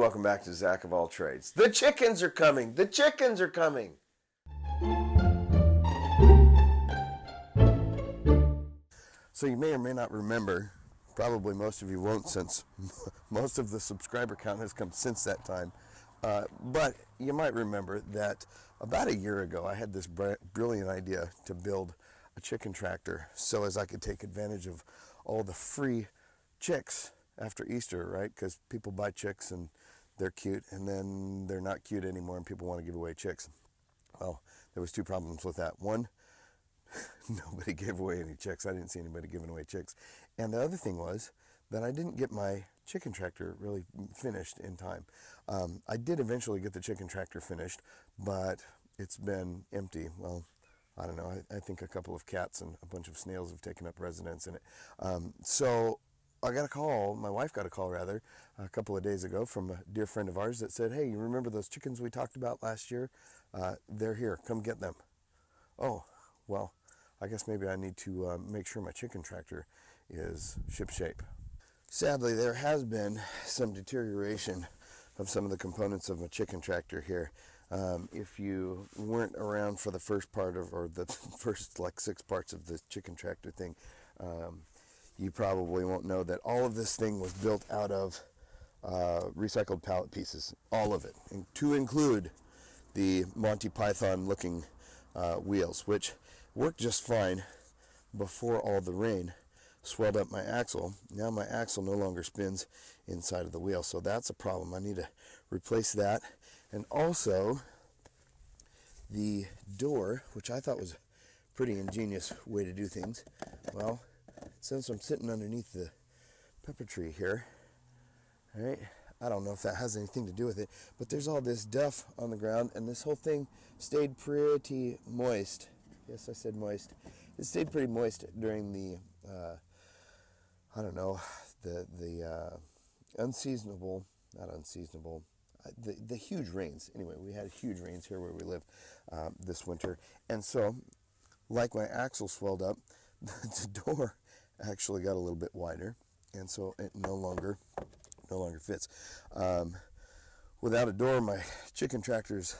welcome back to Zack of All Trades. The chickens are coming! The chickens are coming! So you may or may not remember, probably most of you won't since most of the subscriber count has come since that time, but you might remember that about a year ago I had this brilliant idea to build a chicken tractor so as I could take advantage of all the free chicks after Easter, right? Because people buy chicks and they're cute and then they're not cute anymore and people want to give away chicks. Well, there was two problems with that. One, nobody gave away any chicks. I didn't see anybody giving away chicks. And the other thing was that I didn't get my chicken tractor really finished in time. I did eventually get the chicken tractor finished, but it's been empty. Well, I don't know. I think a couple of cats and a bunch of snails have taken up residence in it. So I got a call, my wife got a call rather, a couple of days ago from a dear friend of ours that said, hey, you remember those chickens we talked about last year? They're here, come get them. Oh, well, I guess maybe I need to make sure my chicken tractor is shipshape. Sadly, there has been some deterioration of some of the components of a chicken tractor here. If you weren't around for the first part of, or the first like 6 parts of the chicken tractor thing, you probably won't know that all of this thing was built out of recycled pallet pieces, all of it, and to include the Monty Python looking wheels, which worked just fine before all the rain swelled up my axle. Now my axle no longer spins inside of the wheel, so that's a problem. I need to replace that. And also the door, which I thought was a pretty ingenious way to do things. Well, since I'm sitting underneath the pepper tree here, all right, I don't know if that has anything to do with it, but there's all this duff on the ground, and this whole thing stayed pretty moist. Yes, I said moist. It stayed pretty moist during the, I don't know, the unseasonable, not unseasonable, the huge rains. Anyway, we had huge rains here where we live this winter, and so, like my axle swelled up, the door actually got a little bit wider, and so it no longer fits. Without a door, my chicken tractor's,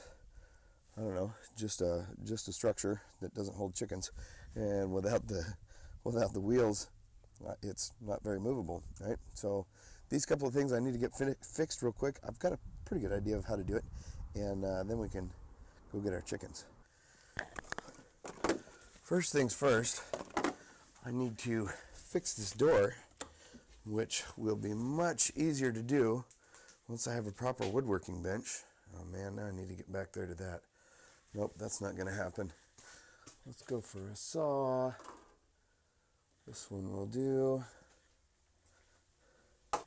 I don't know, just a structure that doesn't hold chickens, and without the wheels, it's not very movable, right? So these couple of things I need to get fixed real quick. I've got a pretty good idea of how to do it, and then we can go get our chickens. First things first, I need to fix this door, which will be much easier to do once I have a proper woodworking bench. Oh man, now I need to get back there to that. Nope, that's not going to happen. Let's go for a saw. This one will do.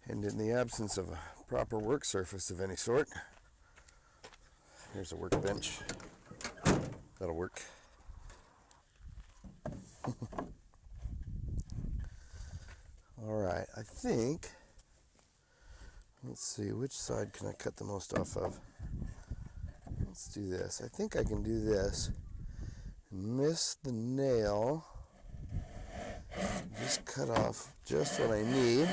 And in the absence of a proper work surface of any sort, here's a workbench. That'll work. Alright, I think, let's see, which side can I cut the most off of? Let's do this. I think I can do this. Miss the nail. Just cut off just what I need.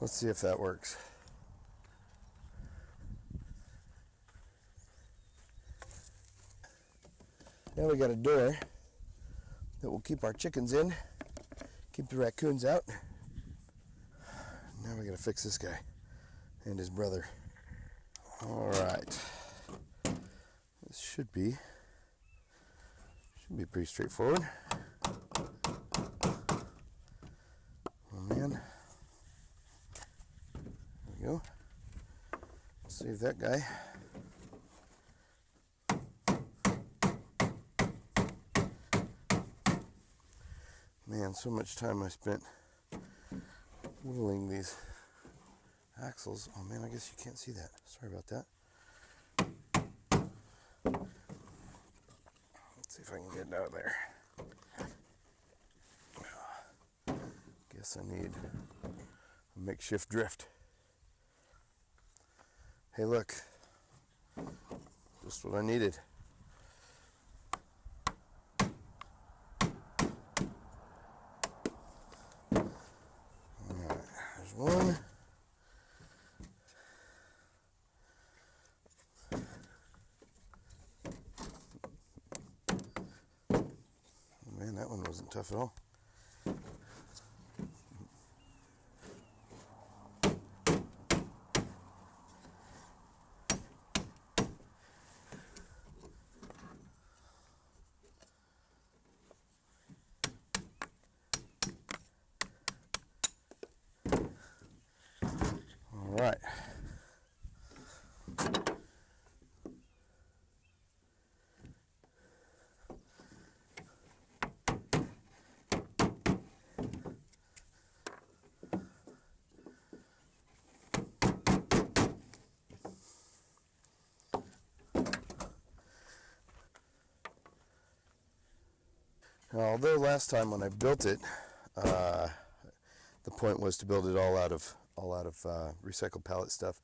Let's see if that works. Now we got a door that will keep our chickens in, keep the raccoons out. Now we gotta fix this guy and his brother. All right, this should be pretty straightforward. Oh man. Go. Save that guy. Man, so much time I spent whittling these axles. Oh man, I guess you can't see that. Sorry about that. Let's see if I can get it out of there. Guess I need a makeshift drift. Hey, look, just what I needed. Alright, there's one. Man, that one wasn't tough at all. All right. Now, although last time when I built it, the point was to build it all out of recycled pallet stuff,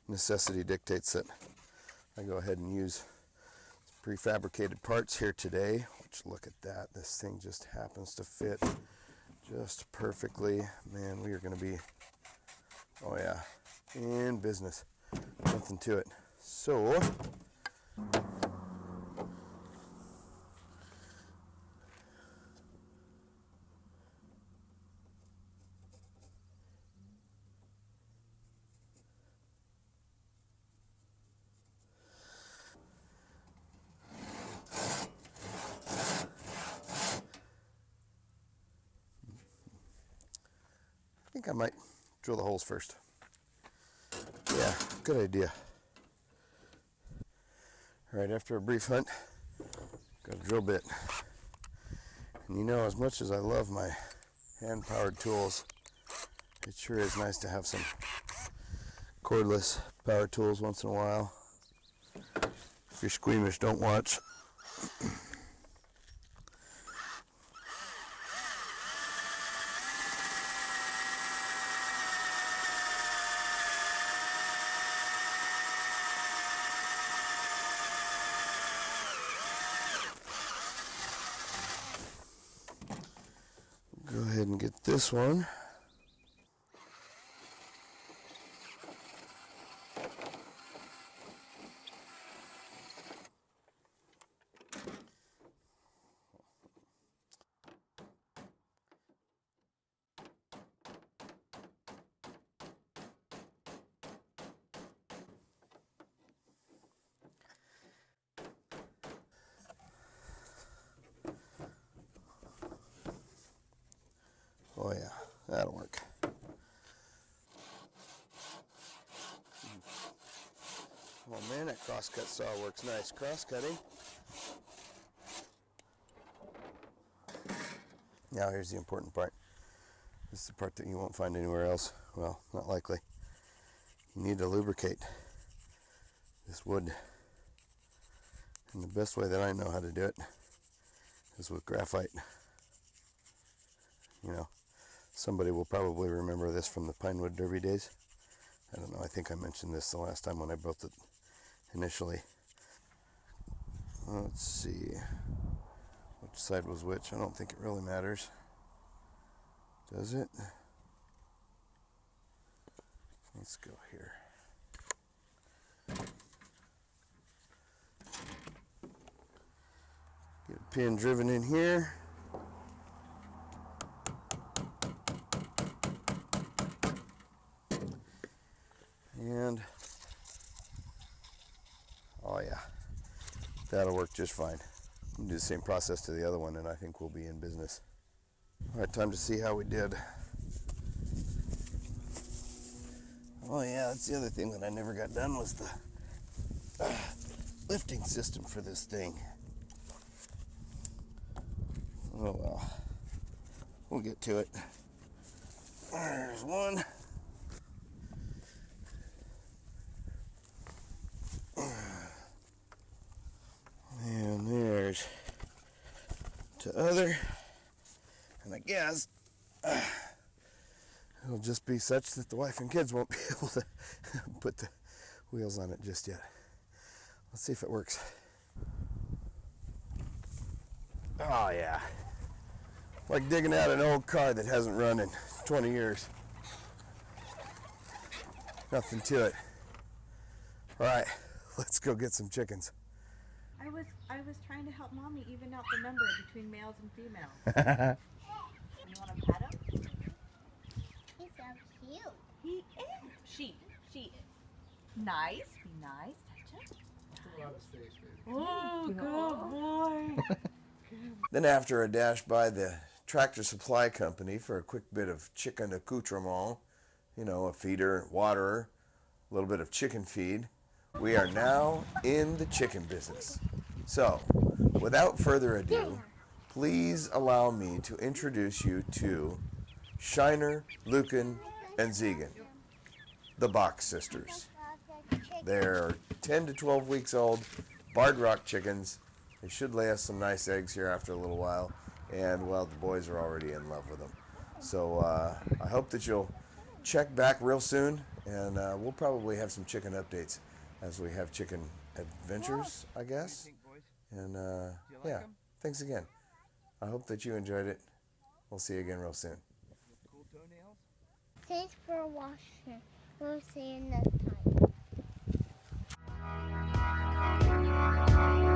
necessity dictates that I go ahead and use prefabricated parts here today. Which, look at that, this thing just happens to fit just perfectly. Man, we are going to be, oh yeah, in business. Nothing to it. So I think I might drill the holes first. Yeah, good idea. All right, after a brief hunt, got a drill bit. And you know, as much as I love my hand-powered tools, it sure is nice to have some cordless power tools once in a while. If you're squeamish, don't watch. Go ahead and get this one. Oh yeah, that'll work. Oh man, that crosscut saw works nice. Cross-cutting. Now here's the important part. This is the part that you won't find anywhere else. Well, not likely. You need to lubricate this wood. And the best way that I know how to do it is with graphite. You know, somebody will probably remember this from the Pinewood Derby days. I don't know, I think I mentioned this the last time when I built it initially. Let's see, which side was which. I don't think it really matters. Does it? Let's go here. Get a pin driven in here. And oh yeah, that'll work just fine. We'll do the same process to the other one and I think we'll be in business. All right, time to see how we did. Oh yeah, that's the other thing that I never got done was the lifting system for this thing. Oh well, we'll get to it. There's one. And there's the other. And I guess It'll just be such that the wife and kids won't be able to put the wheels on it just yet. Let's see if it works. Oh yeah. Like digging out an old car that hasn't run in 20 years. Nothing to it. All right, let's go get some chickens. I was trying to help Mommy even out the number between males and females. You want to pet him? He's so cute. He is. She is. Nice. Be nice. Touch him. A lot of space, baby. Oh, good boy. Then after a dash by the Tractor Supply Company for a quick bit of chicken accoutrement, you know, a feeder, waterer, a little bit of chicken feed, we are now in the chicken business. So, without further ado, please allow me to introduce you to Shiner, Lucan, and Zegan, the Bach sisters. They're 10 to 12 weeks old, Barred Rock chickens. They should lay us some nice eggs here after a little while, and well, the boys are already in love with them. So I hope that you'll check back real soon, and we'll probably have some chicken updates as we have chicken adventures, I guess. And yeah, thanks again. I hope that you enjoyed it. We'll see you again real soon. Cool toenails? Thanks for watching. We'll see you next time.